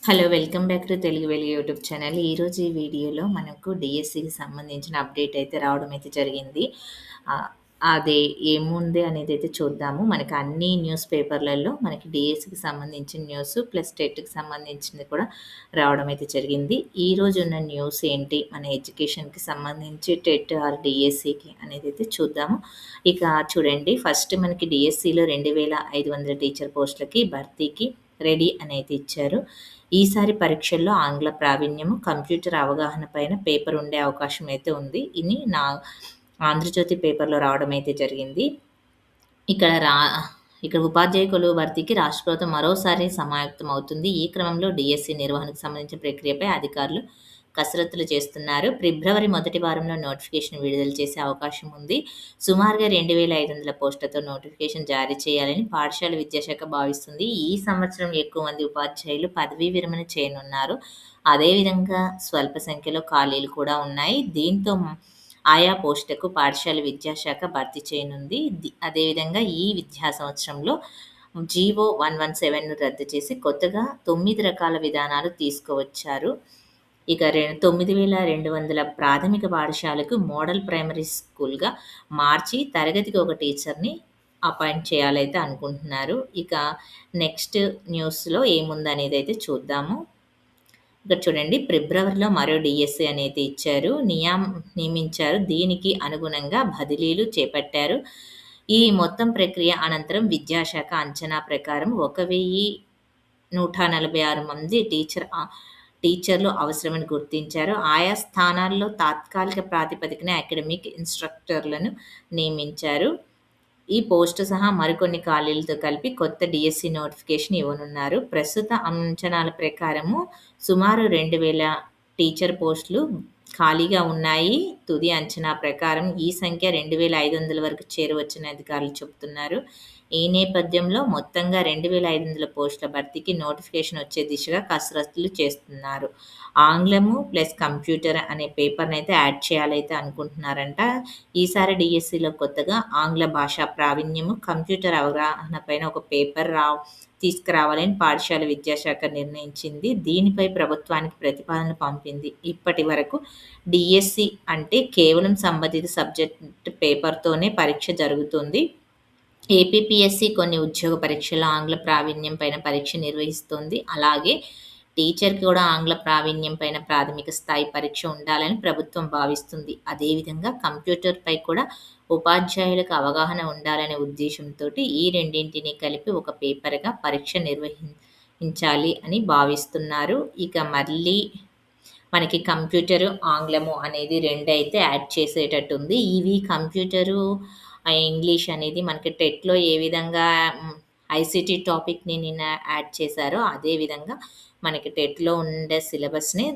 Hello! Welcome back to Telugu వెలుగు YouTube channel. ఈరోజు ఈ వీడియోలో మనకు డీఎస్సీకి సంబంధించిన అప్డేట్ అయితే రావడం అయితే జరిగింది. ఆహ్, అది ఏముంది అనేదైతే చూద్దాము. మనకి అన్ని న్యూస్ పేపర్‌లలో మనకి డీఎస్సీకి సంబంధించిన న్యూస్ ప్లస్ టెట్‌కి సంబంధించింది కూడా రావడం అయితే జరిగింది. ఈరోజు ఉన్న న్యూస్ ఏంటి? మన ఎడ్యుకేషన్‌కి సంబంధించి టెట్ ఆర్ డీఎస్సీకి అనేదైతే చూద్దాము. ఇక చూడండి, ఫస్ట్ మనకి డీఎస్సీలో 2500 టీచర్ పోస్టులకి భర్తీకి రెడీ అనైతే ఇచ్చారు. ఈసారి పరీక్షల్లో ఆంగ్ల ప్రావీణ్యము, కంప్యూటర్ అవగాహన పైన పేపర్ ఉండే అవకాశం అయితే ఉంది. ఇది ఆంధ్రజ్యోతి పేపర్‌లో రావడం అయితే జరిగింది. ఇక్కడ రా ఇక్కడ ఉపాధ్యాయ కొలువు భర్తీకి రాష్ట్ర ప్రభుత్వం మరోసారి సమాయత్తం అవుతుంది. ఈ క్రమంలో డీఎస్సీ నిర్వహణకు సంబంధించిన ప్రక్రియపై అధికారులు కసరత్తులు చేస్తున్నారు. ఫిబ్రవరి మొదటి వారంలో నోటిఫికేషన్ విడుదల చేసే అవకాశం ఉంది. సుమారుగా 2500 పోస్టులతో నోటిఫికేషన్ జారీ చేయాలని పాఠశాల విద్యాశాఖ భావిస్తుంది. ఈ సంవత్సరం ఎక్కువ మంది ఉపాధ్యాయులు పదవీ విరమణ చేయనున్నారు. అదేవిధంగా స్వల్ప సంఖ్యలో ఖాళీలు కూడా ఉన్నాయి. దీంతో ఆయా పోస్టులకు పాఠశాల విద్యాశాఖ భర్తీ చేయనుంది. అదేవిధంగా ఈ విద్యా సంవత్సరంలో జీవో 117ను రద్దు చేసి కొత్తగా 9 రకాల విధానాలు తీసుకువచ్చారు. ఇక 9200 ప్రాథమిక పాఠశాలకు మోడల్ ప్రైమరీ స్కూల్‌గా మార్చి తరగతికి ఒక టీచర్‌ని అపాయింట్ చేయాలైతే అనుకుంటున్నారు. ఇక నెక్స్ట్ న్యూస్‌లో ఏముందనేదైతే చూద్దాము. ఇక్కడ చూడండి, ఫిబ్రవరిలో మరో డీఎస్సీ అనేది ఇచ్చారు. నియమించారు. దీనికి అనుగుణంగా బదిలీలు చేపట్టారు. ఈ మొత్తం ప్రక్రియ అనంతరం విద్యాశాఖ అంచనా ప్రకారం 1146 మంది టీచర్లు అవసరమని గుర్తించారు. ఆయా స్థానాల్లో తాత్కాలిక ప్రాతిపదికన అకాడమిక్ ఇన్‌స్ట్రక్టర్‌లను నియమించారు. ఈ పోస్టు సహా మరికొన్ని ఖాళీలతో కలిపి కొత్త డీఎస్సీ నోటిఫికేషన్ ఇవ్వనున్నారు. ప్రస్తుత అంచనాల ప్రకారము సుమారు 2000 టీచర్ పోస్టులు ఖాళీగా ఉన్నాయి. తుది అంచనా ప్రకారం ఈ సంఖ్య 2500 వరకు చేరవచ్చని అధికారులు చెబుతున్నారు. ఈ నేపథ్యంలో మొత్తంగా 2500 పోస్టుల భర్తీకి నోటిఫికేషన్ వచ్చే దిశగా కసరత్తులు చేస్తున్నారు. ఆంగ్లము ప్లస్ కంప్యూటర్ అనే పేపర్‌నైతే యాడ్ చేయాలైతే అనుకుంటున్నారంట. ఈసారి డీఎస్సీలో కొత్తగా ఆంగ్ల భాషా ప్రావీణ్యము, కంప్యూటర్ అవగాహన పైన ఒక పేపర్ తీసుకురావాలని పాఠశాల విద్యాశాఖ నిర్ణయించింది. దీనిపై ప్రభుత్వానికి ప్రతిపాదన పంపింది. ఇప్పటి వరకు డీఎస్సీ అంటే కేవలం సంబంధిత సబ్జెక్ట్ పేపర్‌తోనే పరీక్ష జరుగుతుంది. ఏపీపీఎస్సీ కొన్ని ఉద్యోగ పరీక్షల్లో ఆంగ్ల ప్రావీణ్యం పైన పరీక్ష నిర్వహిస్తోంది. అలాగే టీచర్‌కి కూడా ఆంగ్ల ప్రావీణ్యం పైన ప్రాథమిక స్థాయి పరీక్ష ఉండాలని ప్రభుత్వం భావిస్తుంది. అదేవిధంగా కంప్యూటర్‌పై కూడా ఉపాధ్యాయులకు అవగాహన ఉండాలనే ఉద్దేశంతోటి ఈ రెండింటిని కలిపి ఒక పేపర్‌గా పరీక్ష నిర్వహించాలి అని భావిస్తున్నారు. ఇక మళ్ళీ మనకి కంప్యూటరు, ఆంగ్లము అనేది 2 అయితే యాడ్ చేసేటట్టుంది. ఇవి కంప్యూటరు, ఇంగ్లీష్ అనేది మనకి టెట్‌లో ఏ విధంగా ఐసీటీ టాపిక్‌ని నిన్న యాడ్ చేశారో, అదే విధంగా మనకి టెట్‌లో ఉండే సిలబస్‌ని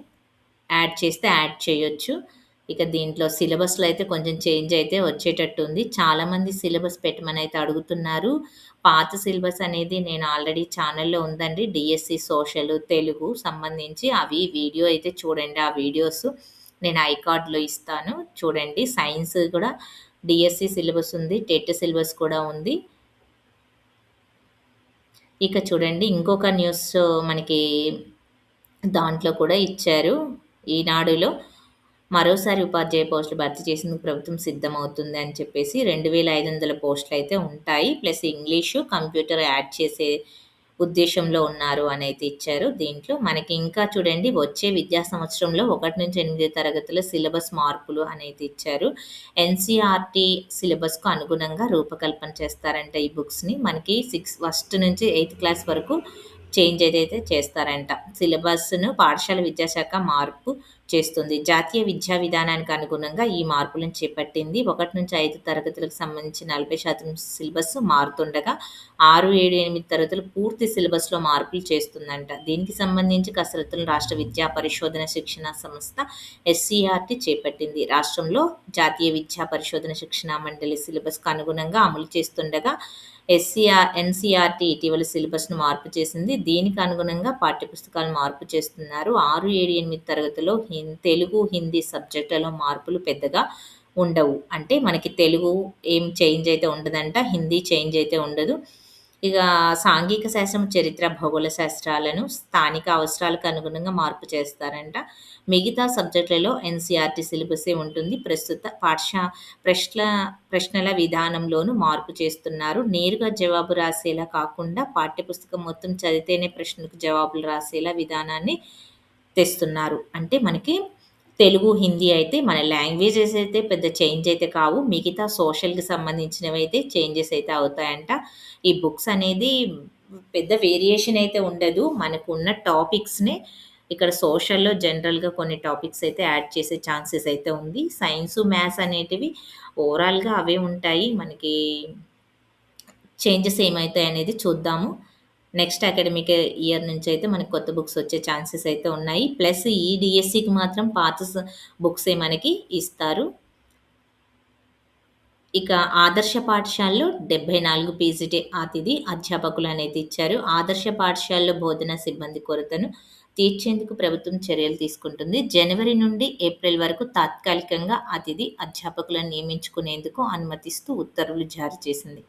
యాడ్ చేస్తే యాడ్ చేయొచ్చు. ఇక దీంట్లో సిలబస్‌లో అయితే కొంచెం చేంజ్ అయితే వచ్చేటట్టుంది. చాలామంది సిలబస్ పెట్టమనైతే అడుగుతున్నారు. పాత సిలబస్ అనేది నేను ఆల్రెడీ ఛానల్‌లో ఉందండి. డీఎస్సీ సోషల్, తెలుగు సంబంధించి అవి వీడియో అయితే చూడండి. ఆ వీడియోస్ నేను ఐకార్డ్‌లో ఇస్తాను. చూడండి. సైన్స్ కూడా డీఎస్సీ సిలబస్ ఉంది. టెట్ సిలబస్ కూడా ఉంది. ఇక చూడండి, ఇంకొక న్యూస్ మనకి దాంట్లో కూడా ఇచ్చారు. ఈనాడులో మరోసారి ఉపాధ్యాయ పోస్టులు భర్తీ చేసేందుకు ప్రభుత్వం సిద్ధమవుతుంది అని చెప్పేసి 2500 పోస్టులైతే ఉంటాయి. ప్లస్ ఇంగ్లీషు, కంప్యూటర్ యాడ్ చేసే ఉద్దేశంలో ఉన్నారు అనైతే ఇచ్చారు. దీంట్లో మనకి ఇంకా చూడండి, వచ్చే విద్యా సంవత్సరంలో 1-8 తరగతుల సిలబస్ మార్పులు అనేది ఇచ్చారు. ఎన్‌సీఈఆర్‌టీ సిలబస్‌కు అనుగుణంగా రూపకల్పన చేస్తారంట ఈ బుక్స్‌ని. మనకి 1st నుంచి 8th క్లాస్ వరకు చేంజ్ ఏదైతే చేస్తారంట. సిలబస్‌ను పాఠశాల విద్యాశాఖ మార్పు చేస్తుంది. జాతీయ విద్యా విధానానికి అనుగుణంగా ఈ మార్పులను చేపట్టింది. 1-5 తరగతులకు సంబంధించి 40% సిలబస్ మారుతుండగా 6, 7, 8 తరగతులు పూర్తి సిలబస్‌లో మార్పులు చేస్తుందంట. దీనికి సంబంధించి కసరత్తులను రాష్ట్ర విద్యా పరిశోధన శిక్షణ సంస్థ ఎస్‌సీఈఆర్‌టీ చేపట్టింది. రాష్ట్రంలో జాతీయ విద్యా పరిశోధన శిక్షణా మండలి సిలబస్‌కు అనుగుణంగా అమలు చేస్తుండగా ఎన్‌సీఈఆర్‌టీ ఇటీవల సిలబస్‌ను మార్పు చేసింది. దీనికి అనుగుణంగా పాఠ్యపుస్తకాలను మార్పు చేస్తున్నారు. 6, 7, 8 తరగతిలో తెలుగు, హిందీ సబ్జెక్టులలో మార్పులు పెద్దగా ఉండవు. అంటే మనకి తెలుగు ఏం చేంజ్ అయితే ఉండదంట. హిందీ చేంజ్ అయితే ఉండదు. ఇక సాంఘిక శాస్త్రం, చరిత్ర, భూగోళ శాస్త్రాలను స్థానిక అవసరాలకు అనుగుణంగా మార్పు చేస్తారంట. మిగతా సబ్జెక్టులలో ఎన్‌సీఈఆర్‌టీ సిలబస్సే ఉంటుంది. ప్రస్తుత ప్రశ్న ప్రశ్నల విధానంలోనూ మార్పు చేస్తున్నారు. నేరుగా జవాబు రాసేలా కాకుండా పాఠ్యపుస్తకం మొత్తం చదివితేనే ప్రశ్నలకు జవాబులు రాసేలా విధానాన్ని తెస్తున్నారు. అంటే మనకి తెలుగు, హిందీ అయితే మన లాంగ్వేజెస్ అయితే పెద్ద చేంజ్ అయితే కావు. మిగతా సోషల్‌కి సంబంధించినవైతే చేంజెస్ అయితే అవుతాయంట. ఈ బుక్స్ అనేది పెద్ద వేరియేషన్ అయితే ఉండదు. మనకున్న టాపిక్స్‌నే ఇక్కడ సోషల్‌లో జనరల్‌గా కొన్ని టాపిక్స్ అయితే యాడ్ చేసే ఛాన్సెస్ అయితే ఉంది. సైన్సు, మ్యాథ్స్ అనేటివి ఓవరాల్‌గా అవే ఉంటాయి. మనకి చేంజెస్ ఏమైతాయనేది చూద్దాము. నెక్స్ట్ అకాడమిక్ ఇయర్ నుంచయితే మనకు కొత్త బుక్స్ వచ్చే ఛాన్సెస్ అయితే ఉన్నాయి. ప్లస్ ఈ డీఎస్సీకి మాత్రం పాత బుక్సే మనకి ఇస్తారు. ఇక ఆదర్శ పాఠశాలలో 74 పీజీటీ అతిథి అధ్యాపకులనైతే ఇచ్చారు. ఆదర్శ పాఠశాలలో బోధనా సిబ్బంది కొరతను తీర్చేందుకు ప్రభుత్వం చర్యలు తీసుకుంటుంది. జనవరి నుండి ఏప్రిల్ వరకు తాత్కాలికంగా అతిథి అధ్యాపకులను నియమించుకునేందుకు అనుమతిస్తూ ఉత్తర్వులు జారీ చేసింది.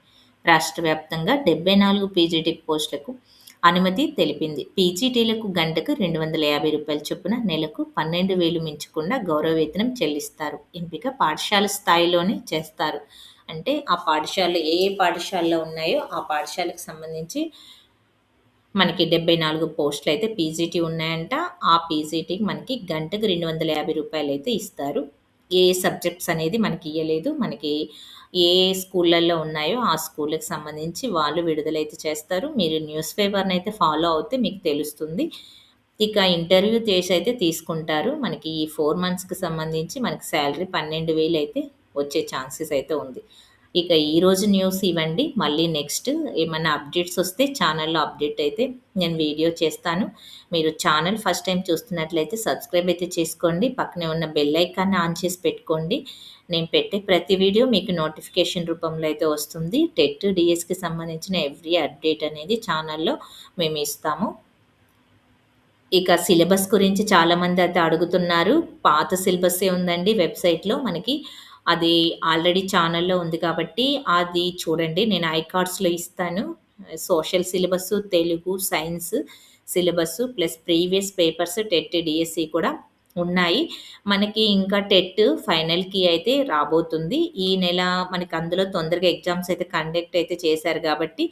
రాష్ట్ర వ్యాప్తంగా 74 పీజీటీ పోస్టులకు అనుమతి తెలిపింది. పీజీటీలకు గంటకు రూ. 250 చొప్పున నెలకు 12,000 మించకుండా గౌరవ వేతనం చెల్లిస్తారు. ఎంపిక పాఠశాల స్థాయిలోనే చేస్తారు. అంటే ఆ పాఠశాలలు ఏ ఏ పాఠశాలలో ఉన్నాయో ఆ పాఠశాలకు సంబంధించి మనకి 74 పోస్టులయితే పీజీటీ ఉన్నాయంట. ఆ పీజీటీకి మనకి గంటకు రూ. 250 అయితే ఇస్తారు. ఏ సబ్జెక్ట్స్ అనేది మనకి ఇయ్యలేదు. మనకి ఏ స్కూళ్ళల్లో ఉన్నాయో ఆ స్కూళ్ళకి సంబంధించి వాళ్ళు విడుదలైతే చేస్తారు. మీరు న్యూస్ పేపర్‌నైతే ఫాలో అవుతే మీకు తెలుస్తుంది. ఇక ఇంటర్వ్యూ చేసైతే తీసుకుంటారు. మనకి ఈ 4 మంత్స్‌కి సంబంధించి మనకి సాలరీ 12,000 అయితే వచ్చే ఛాన్సెస్ అయితే ఉంది. ఇక ఈరోజు న్యూస్ ఇవండి. మళ్ళీ నెక్స్ట్ ఏమన్నా అప్డేట్స్ వస్తే ఛానల్‌లో అప్డేట్ అయితే నేను వీడియో చేస్తాను. మీరు ఛానల్ ఫస్ట్ టైమ్ చూస్తున్నట్లయితే సబ్స్క్రైబ్ అయితే చేసుకోండి. పక్కనే ఉన్న బెల్ ఐకాన్‌ని ఆన్ చేసి పెట్టుకోండి. నేను పెట్టే ప్రతి వీడియో మీకు నోటిఫికేషన్ రూపంలో అయితే వస్తుంది. టెట్, డీఎస్‌కి సంబంధించిన ఎవ్రీ అప్డేట్ అనేది ఛానల్‌లో మేము ఇస్తాము. ఇక సిలబస్ గురించి చాలామంది అయితే అడుగుతున్నారు. పాత సిలబస్సే ఉందండి వెబ్‌సైట్‌లో మనకి. అది ఆల్రెడీ ఛానెల్‌లో ఉంది కాబట్టి అది చూడండి. నేను ఐకార్డ్స్‌లో ఇస్తాను. Social syllabus, Telugu, science syllabus plus previous papers TET, DSC కూడా ఉన్నాయి. మనకి ఇంకా టెట్ ఫైనల్‌కి అయితే రాబోతుంది. ఈ నెల మనకి అందులో తొందరగా ఎగ్జామ్స్ అయితే కండక్ట్ అయితే చేశారు కాబట్టి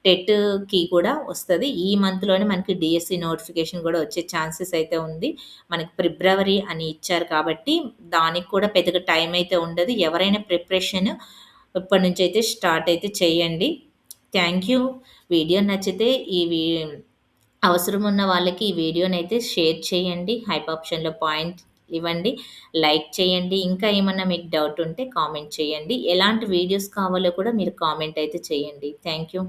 టెట్‌కి కూడా వస్తది. ఈ మంత్‌లోనే మనకి డీఎస్సీ నోటిఫికేషన్ గూడా వచ్చే ఛాన్సెస్ అయితే ఉంది. మనకి ఫిబ్రవరి అని ఇచ్చారు కాబట్టి, దానికి కూడా పెద్దగా టైం అయితే ఉండదు. ఎవరైనా ప్రిపరేషన్ ఇప్పటి నుంచైతే స్టార్ట్ అయితే చేయండి. Thank you. వీడియో నచ్చితే అవసరం ఉన్న వాళ్ళకి ఈ వీడియోనైతే షేర్ చేయండి. హైప్ ఆప్షన్‌లో పాయింట్ ఇవ్వండి. లైక్ చేయండి. ఇంకా ఏమన్నా మీకు డౌట్ ఉంటే కామెంట్ చేయండి. ఎలాంటి వీడియోస్ కావాలో కూడా మీరు కామెంట్ అయితే చేయండి. Thank you.